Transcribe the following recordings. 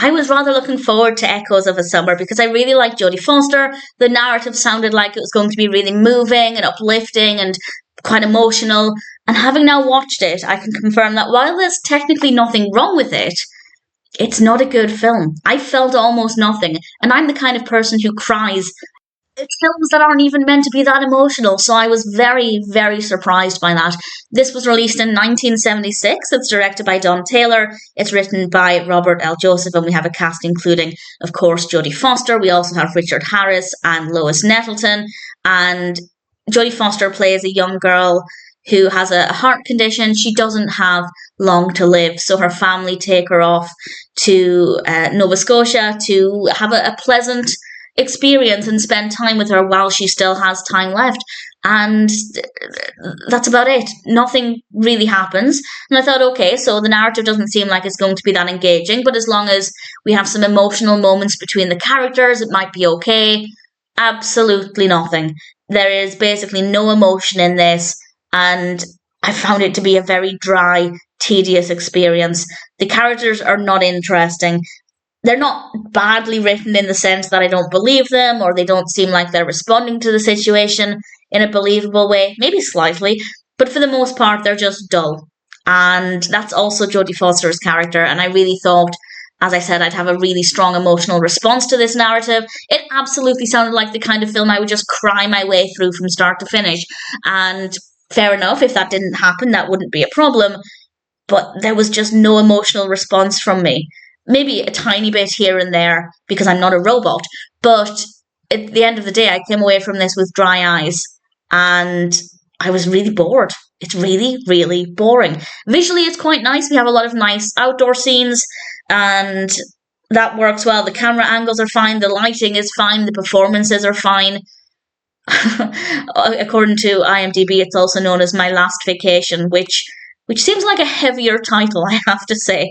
I was rather looking forward to Echoes of a Summer because I really liked Jodie Foster. The narrative sounded like it was going to be really moving and uplifting and quite emotional. And having now watched it, I can confirm that while there's technically nothing wrong with it, it's not a good film. I felt almost nothing. And I'm the kind of person who cries it's films that aren't even meant to be that emotional. So I was very, very surprised by that. This was released in 1976. It's directed by Don Taylor. It's written by Robert L. Joseph, and we have a cast including, of course, Jodie Foster. We also have Richard Harris and Lois Nettleton. And Jodie Foster plays a young girl who has a heart condition. She doesn't have long to live, so her family take her off to Nova Scotia to have a pleasant experience and spend time with her while she still has time left. And that's about it. Nothing really happens. And I thought, okay, so the narrative doesn't seem like it's going to be that engaging, but as long as we have some emotional moments between the characters, it might be okay. Absolutely nothing. There is basically no emotion in this, and I found it to be a very dry, tedious experience. The characters are not interesting. They're not badly written in the sense that I don't believe them or they don't seem like they're responding to the situation in a believable way, maybe slightly, but for the most part, they're just dull. And that's also Jodie Foster's character, and I really thought, as I said, I'd have a really strong emotional response to this narrative. It absolutely sounded like the kind of film I would just cry my way through from start to finish. And fair enough, if that didn't happen, that wouldn't be a problem. But there was just no emotional response from me. Maybe a tiny bit here and there because I'm not a robot. But at the end of the day, I came away from this with dry eyes and I was really bored. It's really, really boring. Visually, it's quite nice. We have a lot of nice outdoor scenes and that works well. The camera angles are fine. The lighting is fine. The performances are fine. According to IMDb, it's also known as My Last Vacation, which seems like a heavier title, I have to say.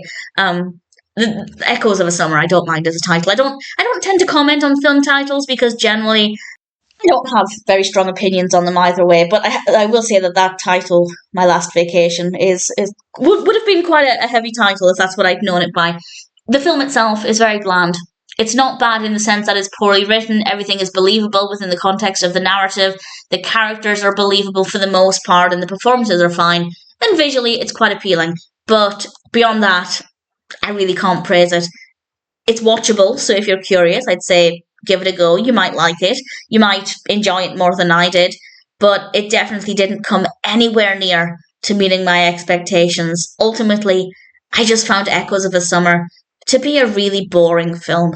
The Echoes of a Summer, I don't mind as a title. I don't tend to comment on film titles because generally I don't have very strong opinions on them either way. But I will say that title, My Last Vacation, would have been quite a heavy title if that's what I'd known it by. The film itself is very bland. It's not bad in the sense that it's poorly written. Everything is believable within the context of the narrative. The characters are believable for the most part, and the performances are fine. And visually, it's quite appealing. But beyond that, I really can't praise it. It's watchable, so if you're curious, I'd say give it a go. You might like it. You might enjoy it more than I did. But it definitely didn't come anywhere near to meeting my expectations. Ultimately, I just found Echoes of a Summer to be a really boring film.